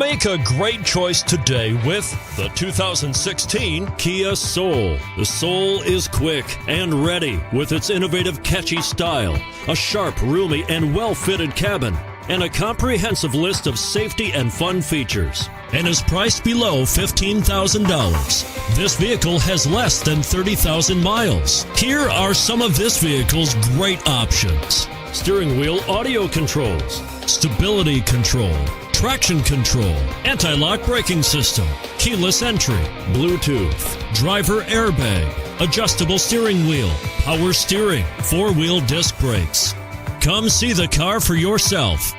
Make a great choice today with the 2016 Kia Soul. The Soul is quick and ready with its innovative, catchy style, a sharp, roomy, and well-fitted cabin, and a comprehensive list of safety and fun features, and is priced below $15,000. This vehicle has less than 30,000 miles. Here are some of this vehicle's great options: steering wheel audio controls, stability control, traction control, anti-lock braking system, keyless entry, Bluetooth, driver airbag, adjustable steering wheel, power steering, four-wheel disc brakes. Come see the car for yourself.